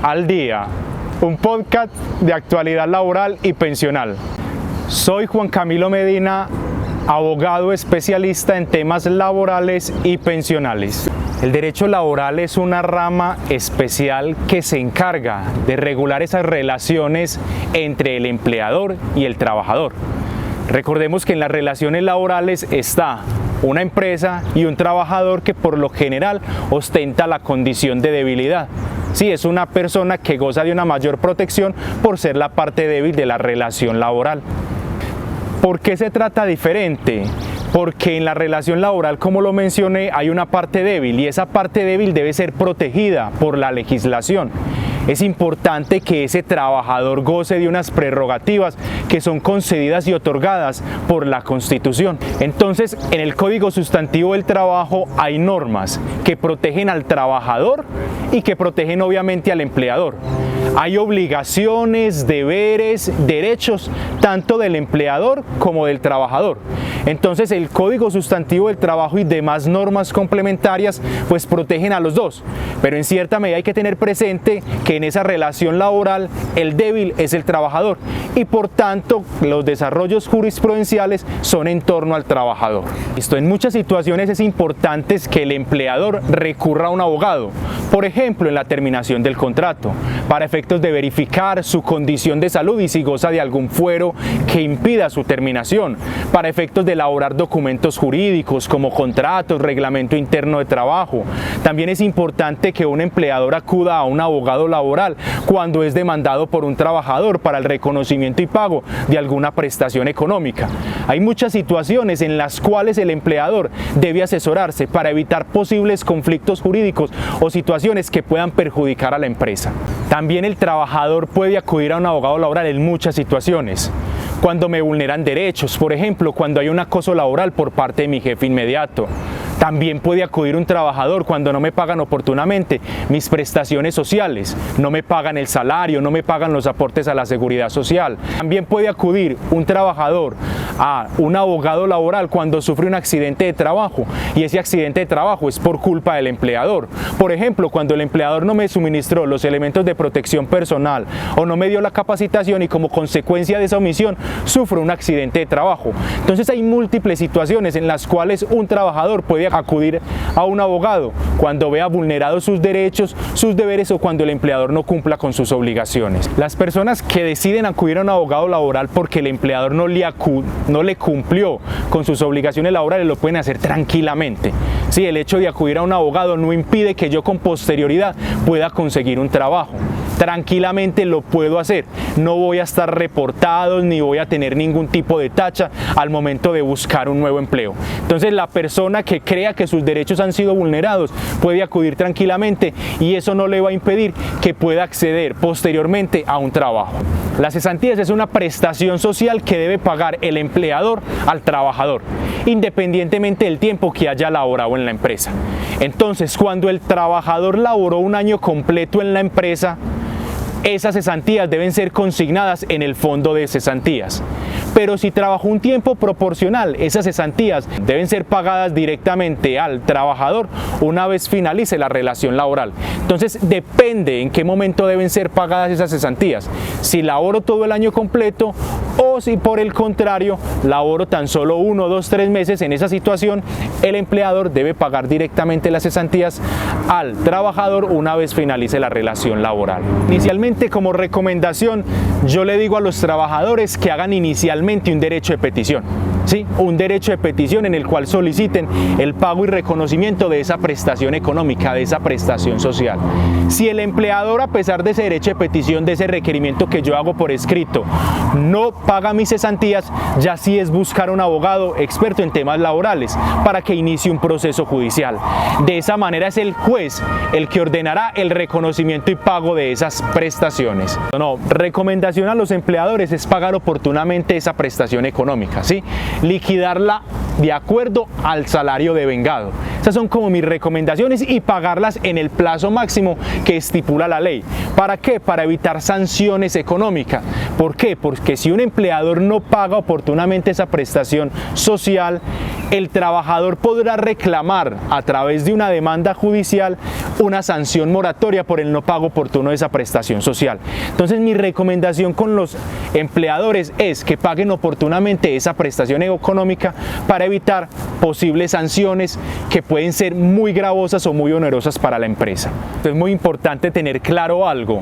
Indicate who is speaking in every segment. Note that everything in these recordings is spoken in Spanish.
Speaker 1: al Día, un podcast de actualidad laboral y pensional. Soy Juan Camilo Medina, abogado especialista en temas laborales y pensionales. El derecho laboral es una rama especial que se encarga de regular esas relaciones entre el empleador y el trabajador. Recordemos que en las relaciones laborales está una empresa y un trabajador que por lo general ostenta la condición de debilidad. Sí, es una persona que goza de una mayor protección por ser la parte débil de la relación laboral. ¿Por qué se trata diferente? Porque en la relación laboral, como lo mencioné, hay una parte débil y esa parte débil debe ser protegida por la legislación. Es importante que ese trabajador goce de unas prerrogativas que son concedidas y otorgadas por la Constitución. Entonces, en el Código Sustantivo del Trabajo hay normas que protegen al trabajador y que protegen obviamente al empleador. Hay obligaciones, deberes, derechos, tanto del empleador como del trabajador. Entonces, el Código Sustantivo del Trabajo y demás normas complementarias pues protegen a los dos. Pero en cierta medida hay que tener presente que en esa relación laboral el débil es el trabajador y por tanto los desarrollos jurisprudenciales son en torno al trabajador. En muchas situaciones es importante que el empleador recurra a un abogado, por ejemplo en la terminación del contrato, para efectos de verificar su condición de salud y si goza de algún fuero que impida su terminación, para efectos de elaborar documentos jurídicos como contratos, reglamento interno de trabajo. También es importante que un empleador acuda a un abogado laboral cuando es demandado por un trabajador para el reconocimiento y pago de alguna prestación económica. Hay muchas situaciones en las cuales el empleador debe asesorarse para evitar posibles conflictos jurídicos o situaciones que puedan perjudicar a la empresa. También el trabajador puede acudir a un abogado laboral en muchas situaciones. Cuando me vulneran derechos, por ejemplo, cuando hay un acoso laboral por parte de mi jefe inmediato. También puede acudir un trabajador cuando no me pagan oportunamente mis prestaciones sociales, no me pagan el salario, no me pagan los aportes a la seguridad social. También puede acudir un trabajador a un abogado laboral cuando sufre un accidente de trabajo y ese accidente de trabajo es por culpa del empleador. Por ejemplo, cuando el empleador no me suministró los elementos de protección personal o no me dio la capacitación y como consecuencia de esa omisión sufro un accidente de trabajo. Entonces hay múltiples situaciones en las cuales un trabajador puede acudir a un abogado cuando vea vulnerados sus derechos, sus deberes o cuando el empleador no cumpla con sus obligaciones. Las personas que deciden acudir a un abogado laboral porque el empleador no le cumplió con sus obligaciones laborales lo pueden hacer tranquilamente. Sí, el hecho de acudir a un abogado no impide que yo con posterioridad pueda conseguir un trabajo. Tranquilamente lo puedo hacer, no voy a estar reportado ni voy a tener ningún tipo de tacha al momento de buscar un nuevo empleo. Entonces la persona que crea que sus derechos han sido vulnerados puede acudir tranquilamente y eso no le va a impedir que pueda acceder posteriormente a un trabajo. Las cesantías es una prestación social que debe pagar el empleador al trabajador, independientemente del tiempo que haya laborado en la empresa. Entonces, cuando el trabajador laboró un año completo en la empresa, esas cesantías deben ser consignadas en el fondo de cesantías. Pero si trabajó un tiempo proporcional, esas cesantías deben ser pagadas directamente al trabajador una vez finalice la relación laboral. Entonces depende en qué momento deben ser pagadas esas cesantías. Si laboro todo el año completo o si por el contrario laboro tan solo 1, 2, 3 meses, en esa situación el empleador debe pagar directamente las cesantías al trabajador una vez finalice la relación laboral. Inicialmente, como recomendación, yo le digo a los trabajadores que hagan inicialmente un derecho de petición. ¿Sí? Un derecho de petición en el cual soliciten el pago y reconocimiento de esa prestación económica, de esa prestación social. Si el empleador, a pesar de ese derecho de petición, de ese requerimiento que yo hago por escrito, no paga mis cesantías, ya sí es buscar un abogado experto en temas laborales para que inicie un proceso judicial. De esa manera es el juez el que ordenará el reconocimiento y pago de esas prestaciones. Recomendación a los empleadores es pagar oportunamente esa prestación económica, ¿sí? Liquidarla de acuerdo al salario devengado. Esas son como mis recomendaciones y pagarlas en el plazo máximo que estipula la ley. ¿Para qué? Para evitar sanciones económicas. ¿Por qué? Porque si un empleador no paga oportunamente esa prestación social, el trabajador podrá reclamar a través de una demanda judicial una sanción moratoria por el no pago oportuno de esa prestación social. Entonces mi recomendación con los empleadores es que paguen oportunamente esa prestación económica para evitar posibles sanciones que pueden ser muy gravosas o muy onerosas para la empresa. Entonces es muy importante tener claro algo,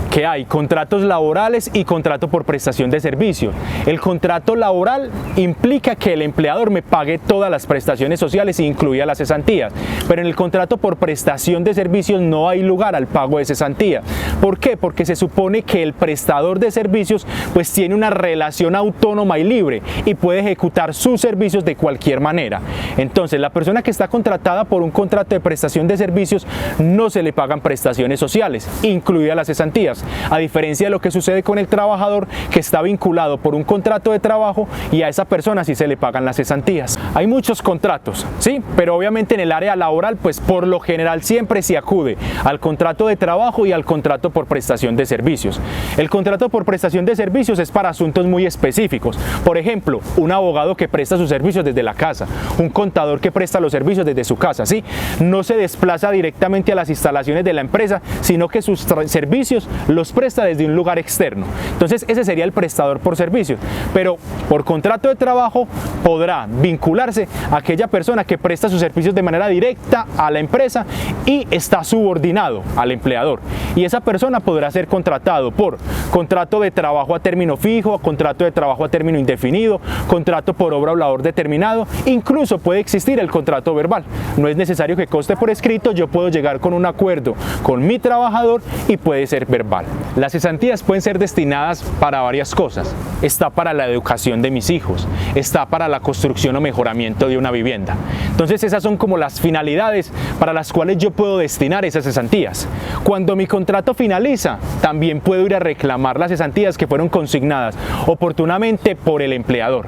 Speaker 1: que hay contratos laborales y contrato por prestación de servicios. El contrato laboral implica que el empleador me pague todas las prestaciones sociales, incluidas las cesantías, pero en el contrato por prestación de servicios no hay lugar al pago de cesantía. ¿Por qué? Porque se supone que el prestador de servicios pues tiene una relación autónoma y libre y puede ejecutar sus servicios de cualquier manera. Entonces la persona que está contratada por un contrato de prestación de servicios no se le pagan prestaciones sociales, incluidas las cesantías, a diferencia de lo que sucede con el trabajador que está vinculado por un contrato de trabajo y a esa persona sí se le pagan las cesantías. Hay muchos contratos, sí, pero obviamente en el área laboral pues por lo general siempre se acude al contrato de trabajo y al contrato por prestación de servicios. El contrato por prestación de servicios es para asuntos muy específicos, por ejemplo, un abogado que presta sus servicios desde la casa, un contador que presta los servicios desde su casa, ¿sí? No se desplaza directamente a las instalaciones de la empresa, sino que sus servicios los presta desde un lugar externo. Entonces ese sería el prestador por servicios, pero por contrato de trabajo podrá vincularse a aquella persona que presta sus servicios de manera directa a la empresa y está subordinado al empleador, y esa persona podrá ser contratado por contrato de trabajo a término fijo, contrato de trabajo a término indefinido, contrato por obra o labor determinado, incluso puede existir el contrato verbal. No es necesario que conste por escrito, yo puedo llegar con un acuerdo con mi trabajador y puede ser verbal. Las cesantías pueden ser destinadas para varias cosas. Está para la educación de mis hijos, está para la construcción o mejoramiento de una vivienda. Entonces esas son como las finalidades para las cuales yo puedo destinar esas cesantías. Cuando mi contrato finaliza, también puedo ir a reclamar las cesantías que fueron consignadas oportunamente por el empleador.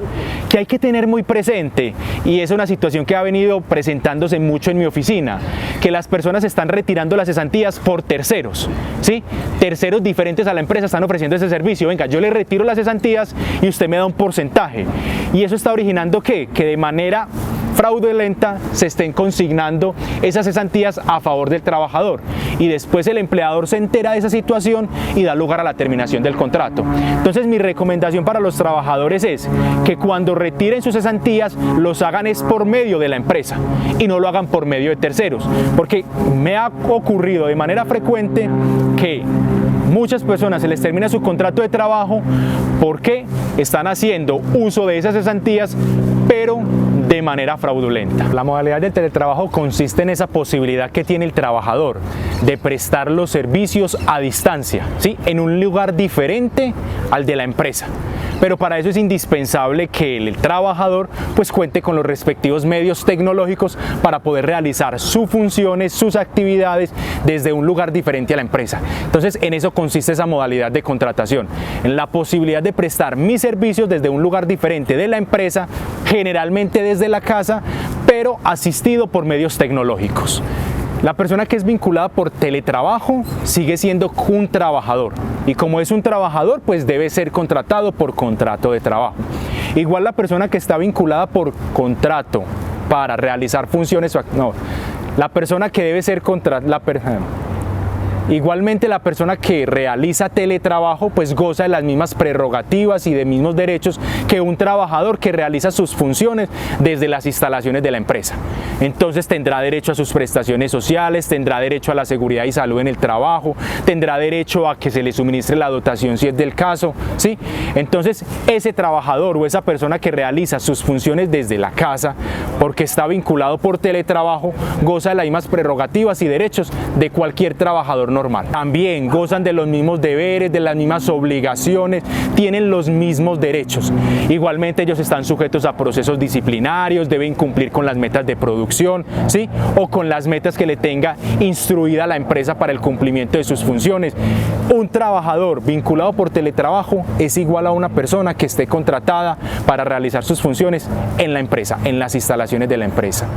Speaker 1: Que hay que tener muy presente, y es una situación que ha venido presentándose mucho en mi oficina, que las personas están retirando las cesantías por terceros, ¿sí? Terceros diferentes a la empresa están ofreciendo ese servicio. Venga, yo le retiro las cesantías y usted me da un porcentaje. Y eso está originando que de manera fraudulenta se estén consignando esas cesantías a favor del trabajador, y después el empleador se entera de esa situación y da lugar a la terminación del contrato. Entonces mi recomendación para los trabajadores es que cuando retiren sus cesantías los hagan es por medio de la empresa y no lo hagan por medio de terceros, porque me ha ocurrido de manera frecuente que muchas personas se les termina su contrato de trabajo porque están haciendo uso de esas cesantías, pero de manera fraudulenta. La modalidad del teletrabajo consiste en esa posibilidad que tiene el trabajador de prestar los servicios a distancia, ¿sí? En un lugar diferente al de la empresa. Pero para eso es indispensable que el trabajador pues cuente con los respectivos medios tecnológicos para poder realizar sus funciones, sus actividades desde un lugar diferente a la empresa. Entonces en eso consiste esa modalidad de contratación, en la posibilidad de prestar mis servicios desde un lugar diferente de la empresa, generalmente desde la casa, pero asistido por medios tecnológicos. La persona que es vinculada por teletrabajo sigue siendo un trabajador, y como es un trabajador pues debe ser contratado por contrato de trabajo. Igual la persona que está vinculada por contrato para realizar funciones, la persona que debe ser igualmente la persona que realiza teletrabajo pues goza de las mismas prerrogativas y de mismos derechos que un trabajador que realiza sus funciones desde las instalaciones de la empresa. Entonces tendrá derecho a sus prestaciones sociales, tendrá derecho a la seguridad y salud en el trabajo, tendrá derecho a que se le suministre la dotación si es del caso, ¿sí? Entonces ese trabajador o esa persona que realiza sus funciones desde la casa porque está vinculado por teletrabajo goza de las mismas prerrogativas y derechos de cualquier trabajador normal. También gozan de los mismos deberes, de las mismas obligaciones, tienen los mismos derechos. Igualmente ellos están sujetos a procesos disciplinarios, deben cumplir con las metas de producción, ¿sí? O con las metas que le tenga instruida la empresa para el cumplimiento de sus funciones. Un trabajador vinculado por teletrabajo es igual a una persona que esté contratada para realizar sus funciones en la empresa, en las instalaciones de la empresa.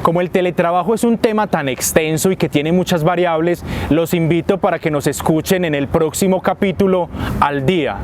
Speaker 1: Como el teletrabajo es un tema tan extenso y que tiene muchas variables, los invito para que nos escuchen en el próximo capítulo Al Día.